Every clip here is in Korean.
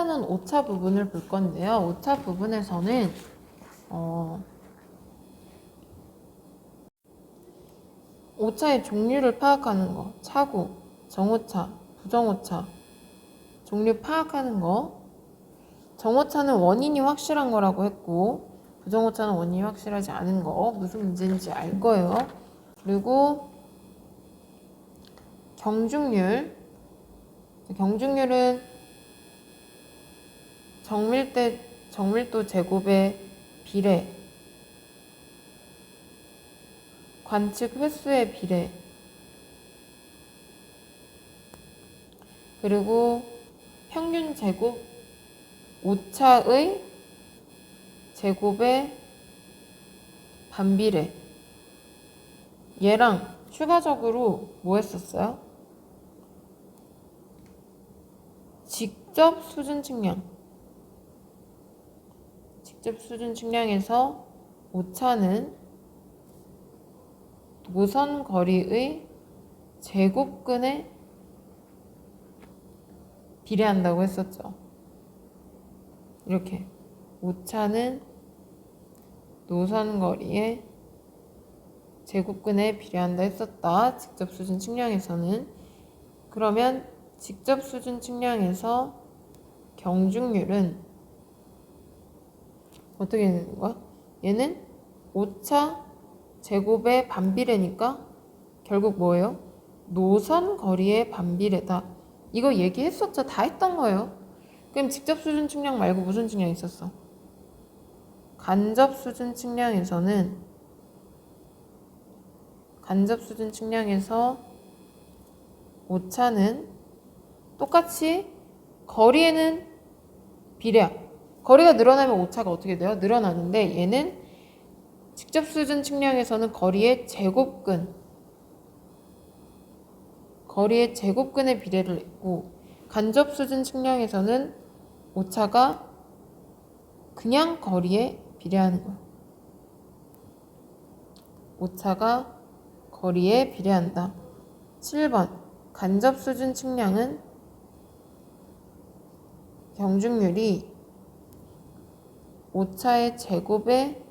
오차는 오차 부분을 볼 건데요. 오차 부분에서는 오차의 종류를 파악하는 거, 차구, 정오차, 부정오차, 종류 파악하는 거. 정오차는 원인이 확실한 거라고 했고 부정오차는 원인이 확실하지 않은 거. 무슨 문제인지 알 거예요. 그리고 경중률. 경중률은 정밀도 제곱의 비례, 관측 횟수의 비례, 그리고 평균 제곱 오차의 제곱의 반비례. 얘랑 추가적으로 뭐 했었어요? 직접 수준 측량. 직접 수준 측량에서 오차는 노선 거리의 제곱근에 비례한다고 했었죠. 이렇게 오차는 노선 거리의 제곱근에 비례한다 했었다. 직접 수준 측량에서는. 그러면 직접 수준 측량에서 경중률은 어떻게 되는 거야? 얘는 오차 제곱의 반비례니까 결국 뭐예요? 노선 거리의 반비례다. 이거 얘기했었죠. 다 했던 거예요. 그럼 직접 수준 측량 말고 무슨 측량 있었어? 간접 수준 측량에서 오차는 똑같이 거리에는 비례야. 거리가 늘어나면 오차가 어떻게 돼요? 늘어나는데 얘는 직접 수준 측량에서는 거리의 제곱근의 비례를 했고 간접 수준 측량에서는 오차가 그냥 거리에 비례하는 거야. 오차가 거리에 비례한다. 7번 간접 수준 측량은 경중률이 오차의 제곱에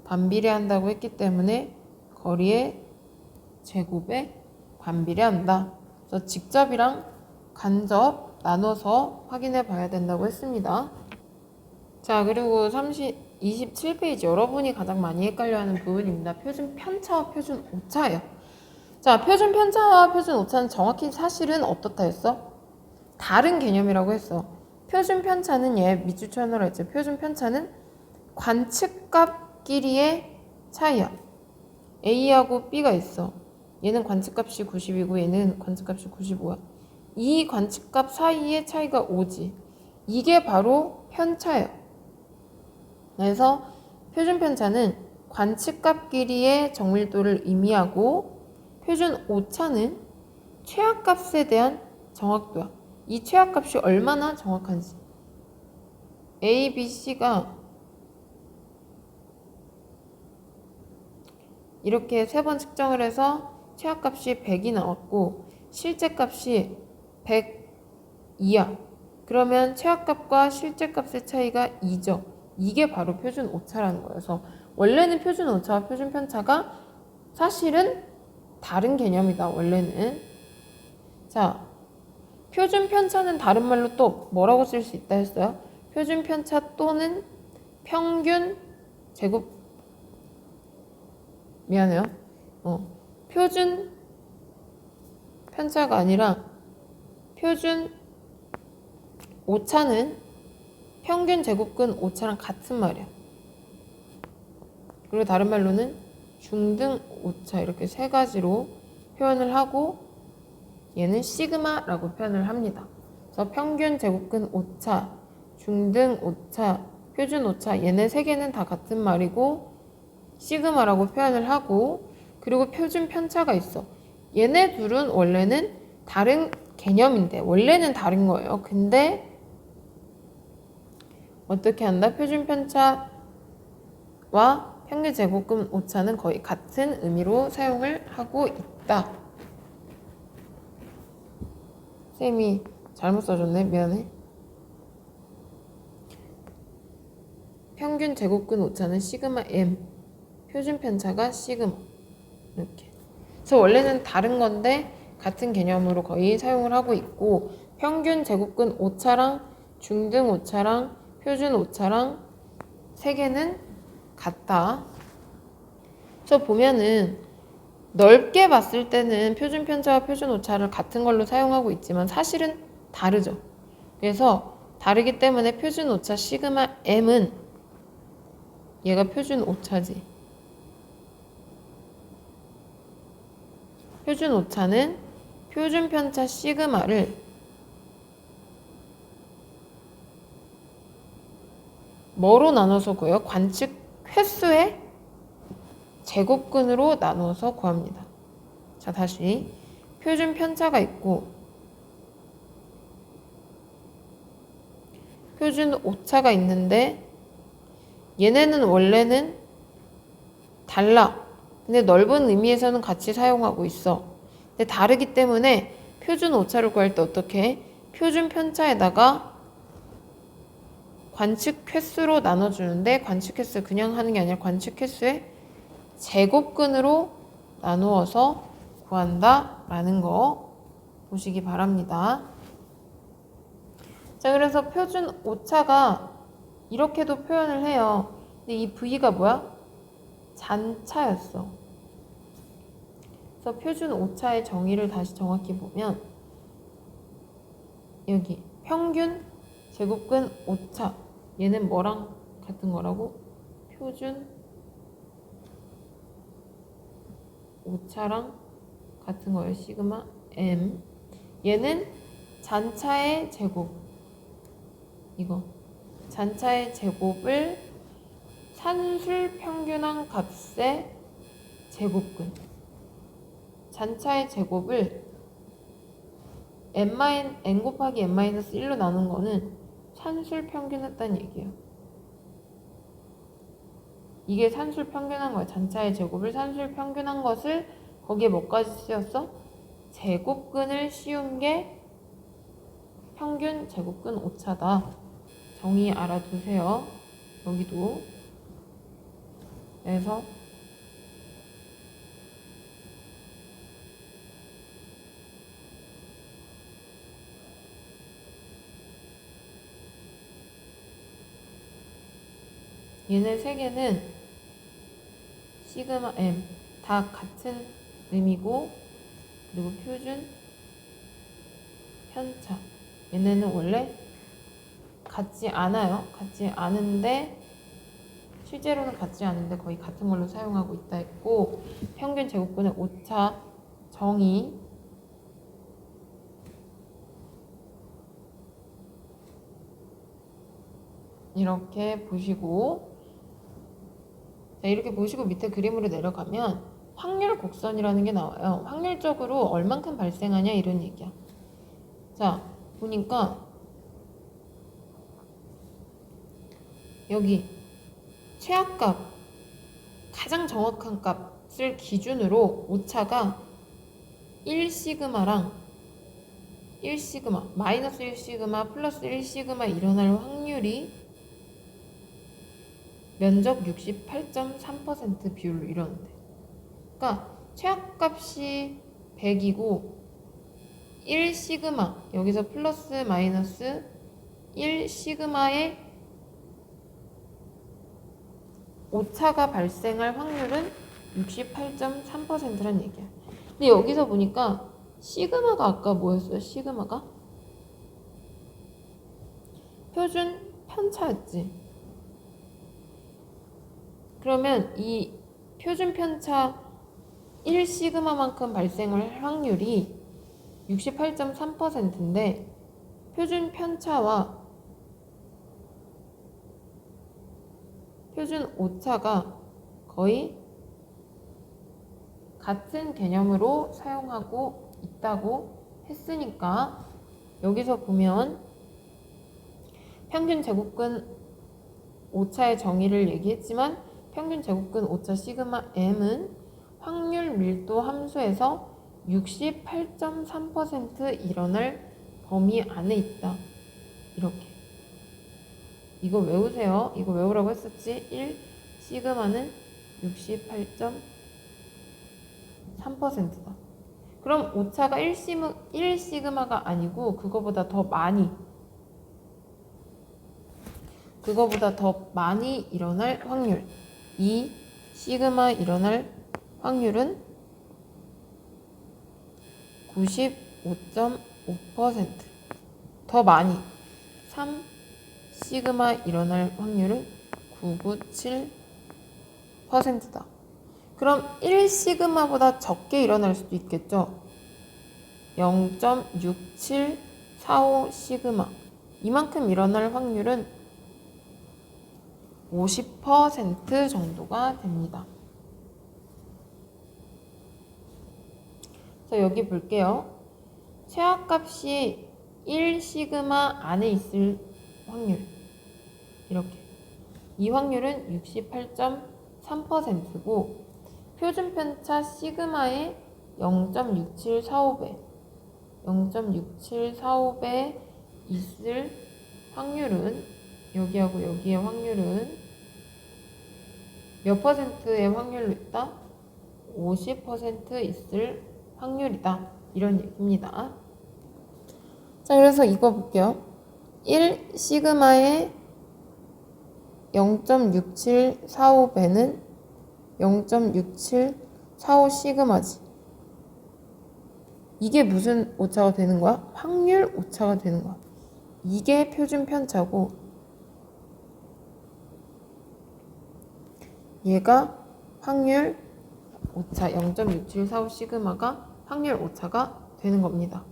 반비례한다고 했기 때문에 거리의 제곱에 반비례한다. 그래서 직접이랑 간접 나눠서 확인해 봐야 된다고 했습니다. 자, 그리고 27페이지 여러분이 가장 많이 헷갈려하는 부분입니다. 표준 편차와 표준 오차예요. 자, 표준 편차와 표준 오차는 정확히 사실은 어떻다 했어? 다른 개념이라고 했어. 표준 편차는 얘 밑줄 쳐놓으라 했죠. 표준 편차는 관측값끼리의 차이야. A하고 B가 있어. 얘는 관측값이 90이고 얘는 관측값이 95야. 이 관측값 사이의 차이가 5지. 이게 바로 편차예요. 그래서 표준 편차는 관측값끼리의 정밀도를 의미하고 표준 오차는 최하값에 대한 정확도야. 이 최하값이 얼마나 정확한지. A, B, C가 이렇게 3번 측정을 해서 최하값이 100이 나왔고 실제값이 102야. 그러면 최하값과 실제값의 차이가 2죠. 이게 바로 표준 오차라는 거예요. 그래서 원래는 표준 오차와 표준 편차가 사실은 다른 개념이다. 원래는. 자, 표준 편차는 다른 말로 또 뭐라고 쓸 수 있다 했어요? 표준 편차 또는 평균 제곱 미안해요. 표준 편차가 아니라 표준 오차는 평균 제곱근 오차랑 같은 말이야. 그리고 다른 말로는 중등 오차 이렇게 3가지로 표현을 하고 얘는 시그마라고 표현을 합니다. 그래서 평균 제곱근 오차, 중등 오차, 표준 오차 얘네 3개는 다 같은 말이고 시그마라고 표현을 하고 그리고 표준 편차가 있어. 얘네 둘은 원래는 다른 개념인데 원래는 다른 거예요. 근데 어떻게 한다? 표준 편차와 평균 제곱근 오차는 거의 같은 의미로 사용을 하고 있다. 쌤이 잘못 써줬네. 미안해. 평균 제곱근 오차는 시그마 m, 표준 편차가 시그마. 이렇게. 그래서 원래는 다른 건데 같은 개념으로 거의 사용을 하고 있고, 평균 제곱근 오차랑 중등 오차랑 표준 오차랑 세 개는 같다. 그래서 보면은 넓게 봤을 때는 표준 편차와 표준 오차를 같은 걸로 사용하고 있지만 사실은 다르죠. 그래서 다르기 때문에 표준 오차 시그마 m은 얘가 표준 오차지. 표준 오차는 표준 편차 시그마를 뭐로 나눠서 구해요? 관측 횟수의 제곱근으로 나눠서 구합니다. 자, 다시 표준 편차가 있고 표준 오차가 있는데 얘네는 원래는 달라. 근데 넓은 의미에서는 같이 사용하고 있어. 근데 다르기 때문에 표준 오차를 구할 때 어떻게 해? 표준 편차에다가 관측 횟수로 나눠주는데, 관측 횟수 그냥 하는 게 아니라 관측 횟수의 제곱근으로 나누어서 구한다 라는 거 보시기 바랍니다. 자, 그래서 표준 오차가 이렇게도 표현을 해요. 근데 이 V가 뭐야? 잔차였어. 그래서 표준 오차의 정의를 다시 정확히 보면 여기 평균 제곱근 오차, 얘는 뭐랑 같은 거라고? 표준 오차랑 같은 거예요. 시그마 m. 얘는 잔차의 제곱, 이거 잔차의 제곱을 산술 평균한 값의 제곱근, 잔차의 제곱을 n 곱하기 n-1로 나눈 거는 산술 평균했다는 얘기예요. 이게 산술 평균한 거야. 잔차의 제곱을 산술 평균한 것을 거기에 뭐까지 씌웠어? 제곱근을 씌운 게 평균 제곱근 오차다. 정의 알아두세요. 여기도. 그래서 얘네 세 개는 시그마 m 다 같은 의미고, 그리고 표준 편차 얘네는 원래 같지 않아요. 같지 않은데 실제로는 같지 않은데 거의 같은 걸로 사용하고 있다 했고, 평균 제곱근의 오차 정의 이렇게 보시고, 자, 이렇게 보시고 밑에 그림으로 내려가면 확률 곡선이라는 게 나와요. 확률적으로 얼만큼 발생하냐 이런 얘기야. 자, 보니까 여기 최악값, 가장 정확한 값을 기준으로 오차가 1시그마랑 1시그마, 마이너스 1시그마, 플러스 1시그마 일어날 확률이 면적 68.3% 비율로 이러는데, 그러니까 최악값이 100이고 1시그마, 여기서 플러스 마이너스 1시그마의 오차가 발생할 확률은 68.3%란 얘기야. 근데 여기서 보니까 시그마가 아까 뭐였어요? 시그마가 표준 편차였지. 그러면 이 표준 편차 1시그마만큼 발생할 확률이 68.3%인데 표준 편차와 표준 오차가 거의 같은 개념으로 사용하고 있다고 했으니까, 여기서 보면 평균 제곱근 오차의 정의를 얘기했지만 평균 제곱근 오차 시그마 m은 확률 밀도 함수에서 68.3% 일어날 범위 안에 있다. 이렇게. 이거 외우세요. 이거 외우라고 했었지. 1 시그마는 68.3%다. 그럼 오차가 1 시그마가 아니고 그거보다 더 많이 일어날 확률. 2 시그마 일어날 확률은 95.5%. 더 많이. 3 시그마 일어날 확률은 997%다. 그럼 1 시그마보다 적게 일어날 수도 있겠죠. 0.6745 시그마. 이만큼 일어날 확률은 50% 정도가 됩니다. 자, 여기 볼게요. 최하값이 1 시그마 안에 있을 확률. 이렇게. 이 확률은 68.3%고 표준편차 시그마의 0.6745배 0.6745배 있을 확률은 여기하고 여기의 확률은 몇 퍼센트의 확률로 있다? 50% 있을 확률이다. 이런 얘기입니다. 자, 그래서 이거 볼게요. 1 시그마의 0.6745배는 0.6745 시그마지. 이게 무슨 오차가 되는 거야? 확률 오차가 되는 거야. 이게 표준 편차고 얘가 확률 오차 0.6745 시그마가 확률 오차가 되는 겁니다.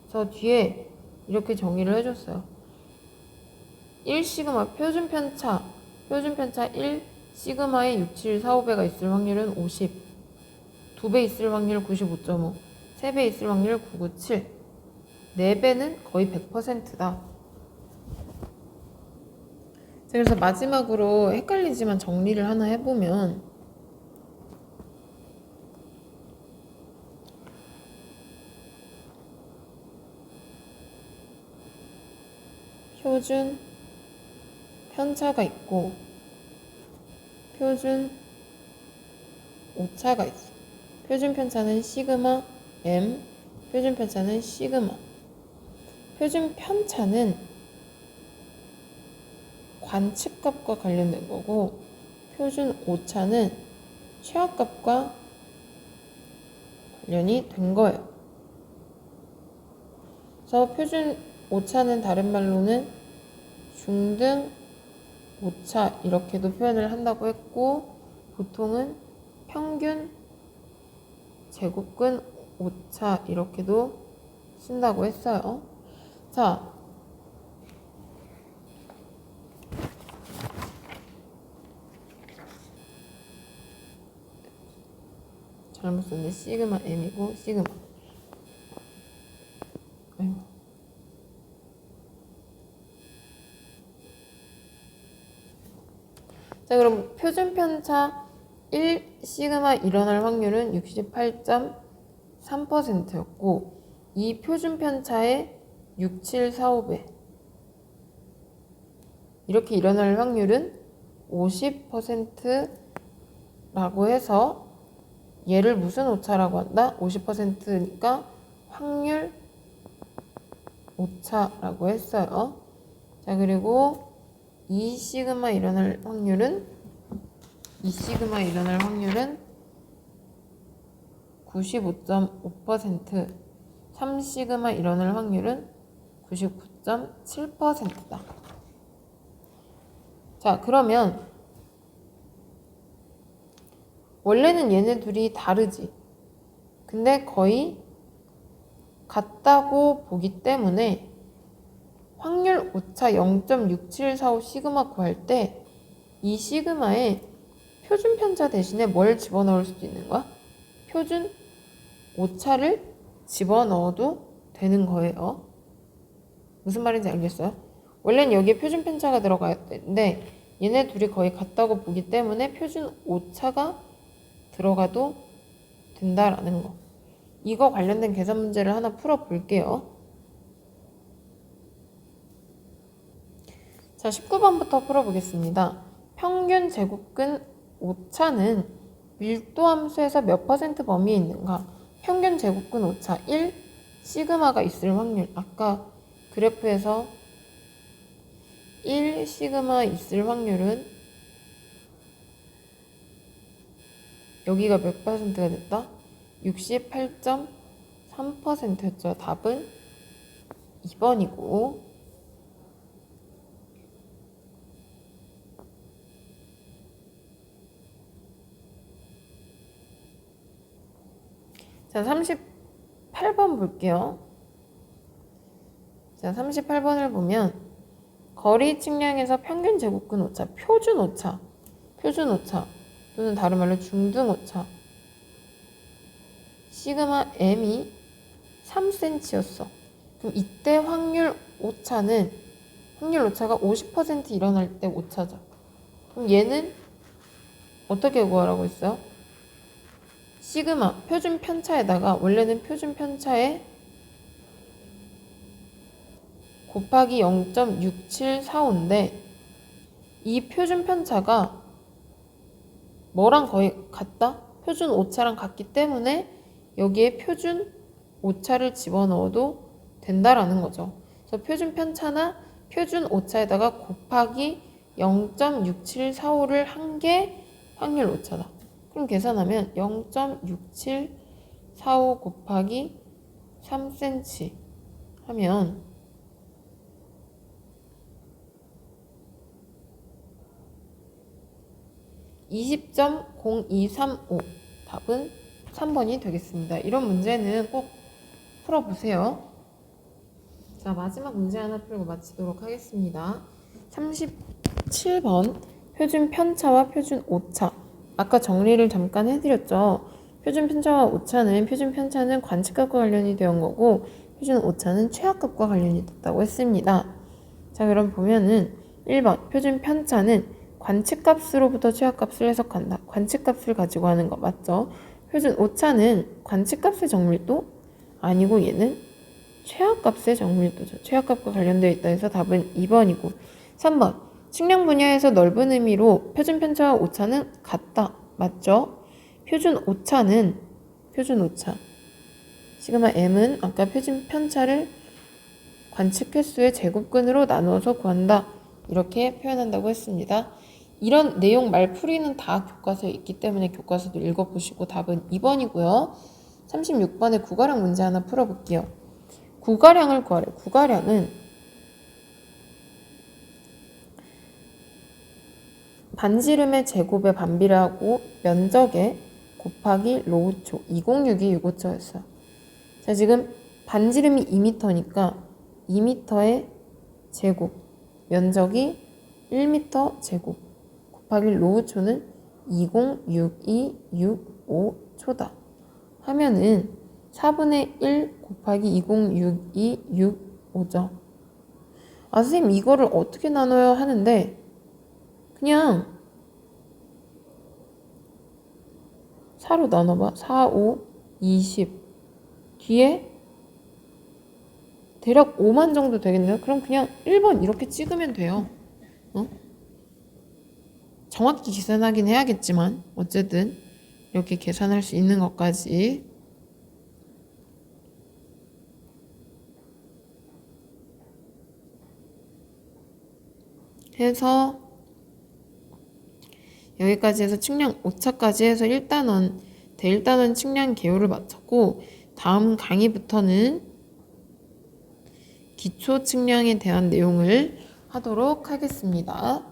저 뒤에 이렇게 정의를 해줬어요. 1 시그마 표준 편차 1 시그마의 6745배가 있을 확률은 50, 2배 있을 확률 95.5, 3배 있을 확률 997, 4배는 거의 100%다. 그래서 마지막으로 헷갈리지만 정리를 하나 해보면 표준 편차가 있고 표준 오차가 있어. 표준 편차는 시그마 m, 표준 편차는 시그마. 표준 편차는 관측값과 관련된 거고 표준 오차는 최하값과 관련이 된 거예요. 그래서 표준 오차는 다른 말로는 중등 오차 이렇게도 표현을 한다고 했고 보통은 평균 제곱근 오차 이렇게도 쓴다고 했어요. 자, 잘못 썼네. 시그마 m이고 시그마. 아이고. 자, 그럼 표준 편차 1 시그마 일어날 확률은 68.3%였고 이 표준 편차의 6745배 이렇게 일어날 확률은 50%라고 해서 얘를 무슨 오차라고 한다? 50%니까 확률 오차라고 했어요. 자, 그리고 2 시그마 일어날 확률은 95.5%, 3 시그마 일어날 확률은 99.7%다. 자, 그러면 원래는 얘네 둘이 다르지. 근데 거의 같다고 보기 때문에 확률 오차 0.6745 시그마 구할 때 이 시그마에 표준 편차 대신에 뭘 집어넣을 수도 있는 거야? 표준 오차를 집어넣어도 되는 거예요. 무슨 말인지 알겠어요? 원래는 여기에 표준 편차가 들어가야 되는데 얘네 둘이 거의 같다고 보기 때문에 표준 오차가 들어가도 된다라는 거. 이거 관련된 계산 문제를 하나 풀어볼게요. 자, 19번부터 풀어보겠습니다. 평균 제곱근 오차는 밀도 함수에서 몇 퍼센트 범위에 있는가? 평균 제곱근 오차 1, 시그마가 있을 확률. 아까 그래프에서 1 시그마 있을 확률은 여기가 몇 퍼센트가 됐다? 68.3%였죠. 답은 2번이고, 자, 38번 볼게요. 자, 38번을 보면 거리 측량에서 평균 제곱근 오차, 표준 오차 또는 다른 말로 중등 오차 시그마 m이 3cm였어. 그럼 이때 확률 오차가 50% 일어날 때 오차죠. 그럼 얘는 어떻게 구하라고 했어요? 시그마 표준 편차에다가, 원래는 표준 편차에 곱하기 0.6745인데 이 표준 편차가 뭐랑 거의 같다? 표준 오차랑 같기 때문에 여기에 표준 오차를 집어넣어도 된다라는 거죠. 그래서 표준 편차나 표준 오차에다가 곱하기 0.6745를 한 게 확률 오차다. 그럼 계산하면 0.6745 곱하기 3cm 하면 20.0235, 답은 3번이 되겠습니다. 이런 문제는 꼭 풀어보세요. 자, 마지막 문제 하나 풀고 마치도록 하겠습니다. 37번 표준 편차와 표준 오차. 아까 정리를 잠깐 해드렸죠. 표준 편차와 오차는, 표준 편차는 관측값과 관련이 되는 거고 표준 오차는 최악값과 관련이 됐다고 했습니다. 자, 그럼 보면은 1번 표준 편차는 관측값으로부터 최악값을 해석한다. 관측값을 가지고 하는 거 맞죠? 표준 오차는 관측값의 정밀도? 아니고 얘는 최악값의 정밀도죠. 최악값과 관련되어 있다 해서 답은 2번이고, 3번 측량 분야에서 넓은 의미로 표준 편차와 오차는 같다. 맞죠? 표준 오차 시그마 m은 아까 표준 편차를 관측 횟수의 제곱근으로 나누어서 구한다. 이렇게 표현한다고 했습니다. 이런 내용 말풀이는 다 교과서에 있기 때문에 교과서도 읽어보시고 답은 2번이고요. 36번의 구가량 문제 하나 풀어볼게요. 구가량을 구하래. 구가량은 반지름의 제곱에 반비례하고 면적에 곱하기 로우초 206이 6호초였어요. 자, 지금 반지름이 2m니까 2m의 제곱, 면적이 1m 제곱 곱하기 로우초는 206265초다 하면은 4분의 1 곱하기 206265죠. 아, 선생님 이거를 어떻게 나눠요 하는데, 그냥 4로 나눠봐. 4, 5, 20 뒤에 대략 5만 정도 되겠네요. 그럼 그냥 1번 이렇게 찍으면 돼요. 정확히 계산하긴 해야겠지만 어쨌든 이렇게 계산할 수 있는 것까지 해서 여기까지 해서 측량 오차까지 해서 1단원, 대일단원 측량 개요를 마쳤고, 다음 강의부터는 기초 측량에 대한 내용을 하도록 하겠습니다.